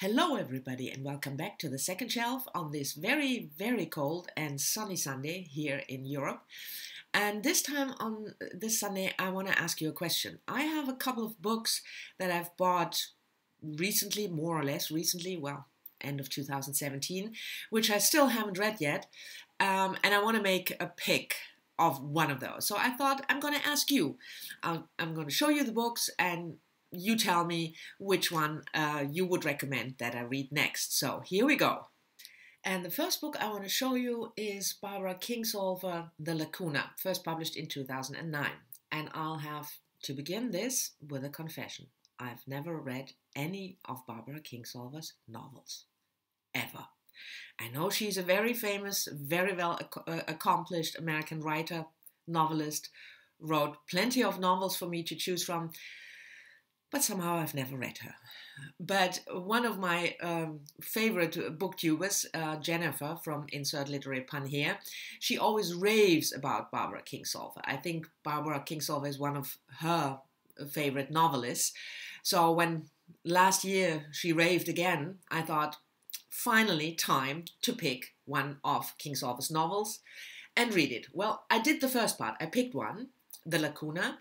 Hello everybody and welcome back to the second shelf on this very, very cold and sunny Sunday here in Europe. And this time on this Sunday, I want to ask you a question. I have a couple of books that I've bought recently, more or less recently, well, end of 2017, which I still haven't read yet. And I want to make a pick of one of those. So I thought I'm going to ask you. I'm going to show you the books and you tell me which one you would recommend that I read next. So here we go. And the first book I want to show you is Barbara Kingsolver, The Lacuna, first published in 2009. And I'll have to begin this with a confession. I've never read any of Barbara Kingsolver's novels, ever. I know she's a very famous, very well accomplished American writer, novelist, wrote plenty of novels for me to choose from, but somehow I've never read her. But one of my favorite booktubers, Jennifer from Insert Literary Pun here, she always raves about Barbara Kingsolver. I think Barbara Kingsolver is one of her favorite novelists. So when last year she raved again, I thought, finally time to pick one of Kingsolver's novels and read it. Well, I did the first part. I picked one, The Lacuna.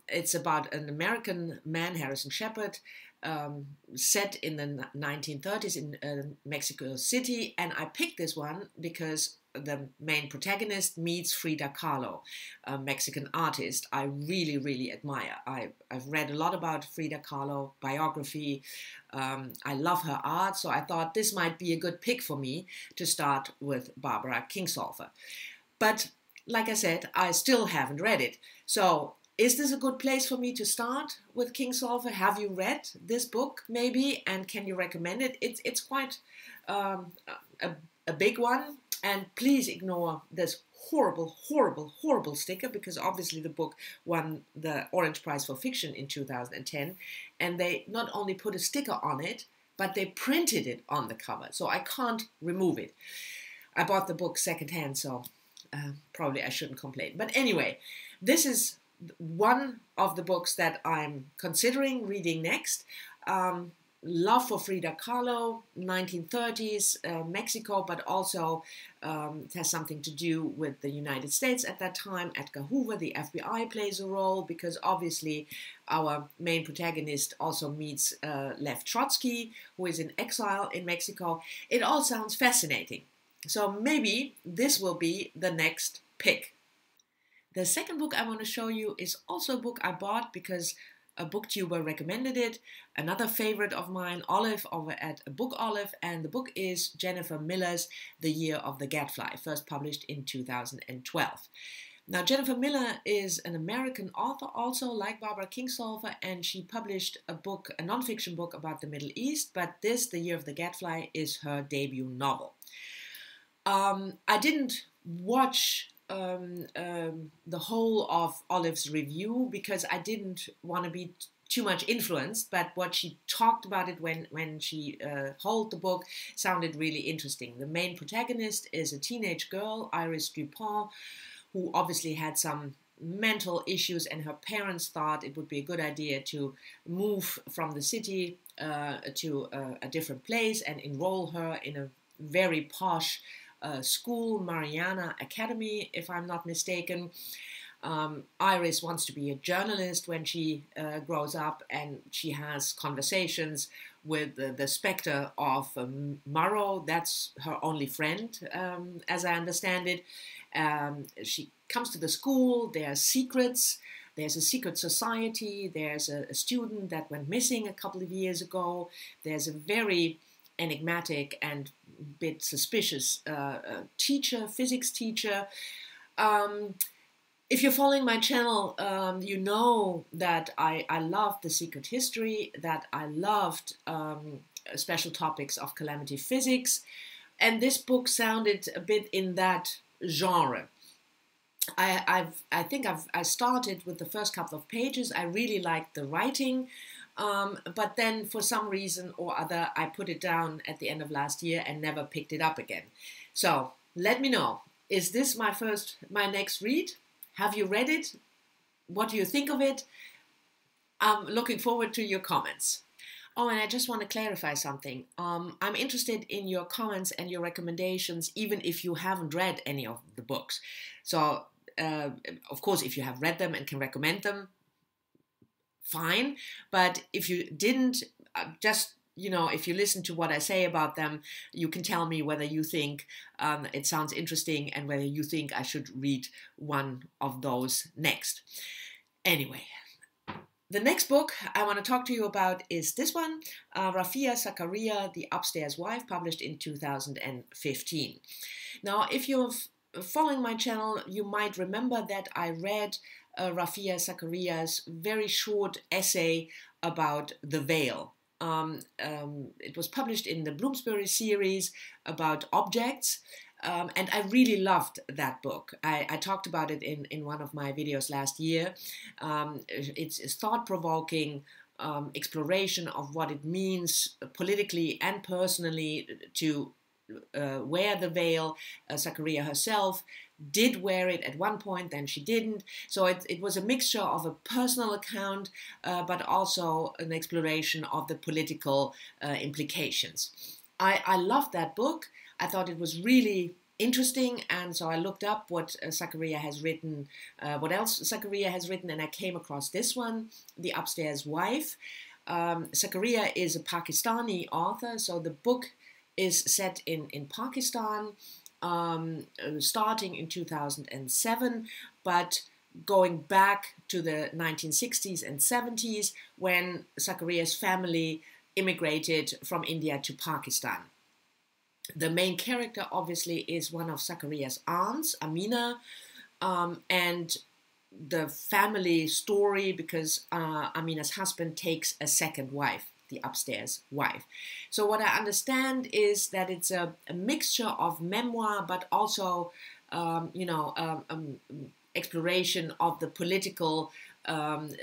It's about an American man, Harrison Shepard, set in the 1930s in Mexico City. And I picked this one because the main protagonist meets Frida Kahlo, a Mexican artist I really, really admire. I've read a lot about Frida Kahlo, biography. I love her art, so I thought this might be a good pick for me to start with Barbara Kingsolver. But like I said, I still haven't read it. So is this a good place for me to start with Kingsolver? Have you read this book maybe, and can you recommend it? It's quite a big one, and please ignore this horrible, horrible, horrible sticker, because obviously the book won the Orange Prize for Fiction in 2010, and they not only put a sticker on it, but they printed it on the cover, so I can't remove it. I bought the book secondhand, so probably I shouldn't complain. But anyway, this is one of the books that I'm considering reading next. Love for Frida Kahlo, 1930s Mexico, but also it has something to do with the United States at that time. Edgar Hoover, the FBI plays a role, because obviously our main protagonist also meets Lev Trotsky, who is in exile in Mexico. It all sounds fascinating. So maybe this will be the next pick. The second book I want to show you is also a book I bought because a booktuber recommended it. Another favorite of mine, Olive, over at Book Olive, and the book is Jennifer Miller's The Year of the Gadfly, first published in 2012. Now, Jennifer Miller is an American author, also like Barbara Kingsolver, and she published a book, a nonfiction book about the Middle East, but this, The Year of the Gadfly, is her debut novel. I didn't watch the whole of Olive's review because I didn't want to be too much influenced, but what she talked about it when she held the book sounded really interesting. The main protagonist is a teenage girl, Iris Dupont, who obviously had some mental issues, and her parents thought it would be a good idea to move from the city to a different place and enroll her in a very posh school, Mariana Academy, if I'm not mistaken. Iris wants to be a journalist when she grows up, and she has conversations with the specter of Morrow. That's her only friend, as I understand it. She comes to the school, there are secrets, there's a secret society, there's a student that went missing a couple of years ago, there's a very enigmatic and bit suspicious teacher, physics teacher. If you're following my channel, you know that I loved The Secret History, that I loved special topics of calamity physics, and this book sounded a bit in that genre. I think I started with the first couple of pages. I really liked the writing. But then for some reason or other, I put it down at the end of last year and never picked it up again. So let me know, is this my next read? Have you read it? What do you think of it? I'm looking forward to your comments. Oh, and I just want to clarify something. I'm interested in your comments and your recommendations, even if you haven't read any of the books. So, of course, if you have read them and can recommend them, fine. But if you didn't, just if you listen to what I say about them, you can tell me whether you think it sounds interesting and whether you think I should read one of those next. Anyway. The next book I want to talk to you about is this one, Rafia, Zakaria, The Upstairs Wife, published in 2015. Now, if you're following my channel, you might remember that I read Rafia Zakaria's very short essay about the veil. It was published in the Bloomsbury series about objects. And I really loved that book. I talked about it in one of my videos last year. It's thought-provoking exploration of what it means politically and personally to wear the veil. Zakaria herself did wear it at one point, then she didn't. So it was a mixture of a personal account, but also an exploration of the political implications. I loved that book. I thought it was really interesting, and so I looked up what Zakaria has written, what else Zakaria has written, and I came across this one, The Upstairs Wife. Zakaria is a Pakistani author, so the book is set in Pakistan, starting in 2007, but going back to the 1960s and 70s when Zakaria's family immigrated from India to Pakistan. The main character, obviously, is one of Zakaria's aunts, Amina, and the family story because Amina's husband takes a second wife, the upstairs wife. So what I understand is that it's a mixture of memoir, but also, exploration of the political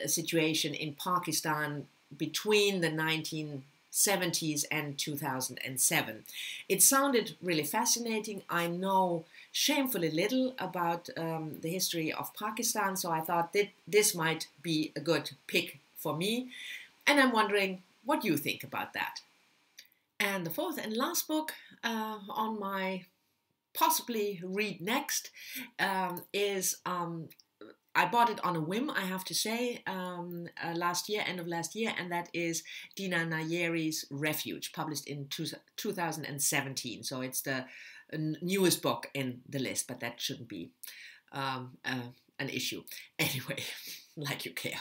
situation in Pakistan between the 1970s and 2007. It sounded really fascinating. I know shamefully little about the history of Pakistan, so I thought that this might be a good pick for me. And I'm wondering what you think about that. And the fourth and last book on my possibly read next is I bought it on a whim, I have to say, last year, end of last year, and that is Dina Nayeri's Refuge, published in 2017. So it's the newest book in the list, but that shouldn't be an issue. Anyway, like you care.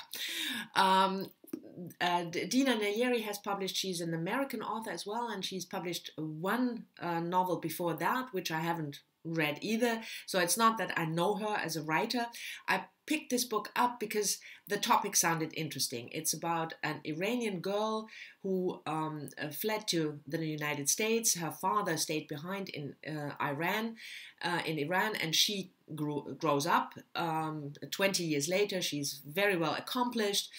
Dina Nayeri has published, she's an American author as well, and she's published one novel before that, which I haven't read either. So it's not that I know her as a writer. I picked this book up because the topic sounded interesting. It's about an Iranian girl who fled to the United States. Her father stayed behind in Iran, and she grows up. 20 years later, she's very well accomplished.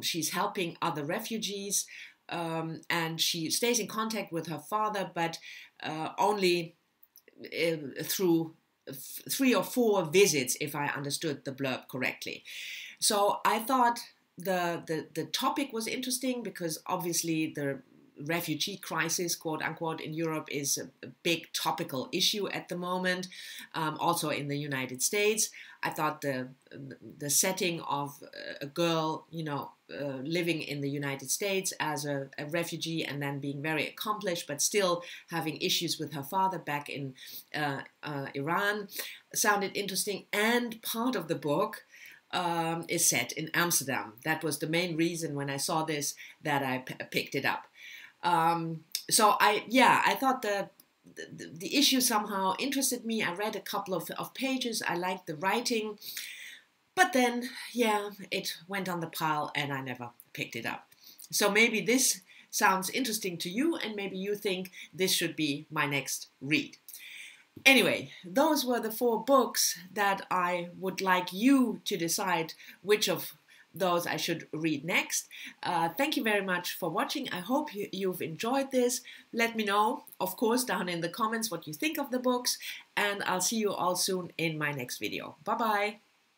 She's helping other refugees, and she stays in contact with her father, but only through 3 or 4 visits, if I understood the blurb correctly. So I thought the topic was interesting because obviously the refugee crisis, quote unquote, in Europe is a big topical issue at the moment, also in the United States. I thought the setting of a girl, living in the United States as a refugee and then being very accomplished, but still having issues with her father back in Iran sounded interesting. And part of the book is set in Amsterdam. That was the main reason when I saw this that I picked it up. So I thought the issue somehow interested me. I read a couple of pages. I liked the writing. But then, it went on the pile and I never picked it up. So maybe this sounds interesting to you and maybe you think this should be my next read. Anyway, those were the 4 books that I would like you to decide which of those I should read next. Thank you very much for watching. I hope you've enjoyed this. Let me know, of course, down in the comments what you think of the books, and I'll see you all soon in my next video. Bye-bye.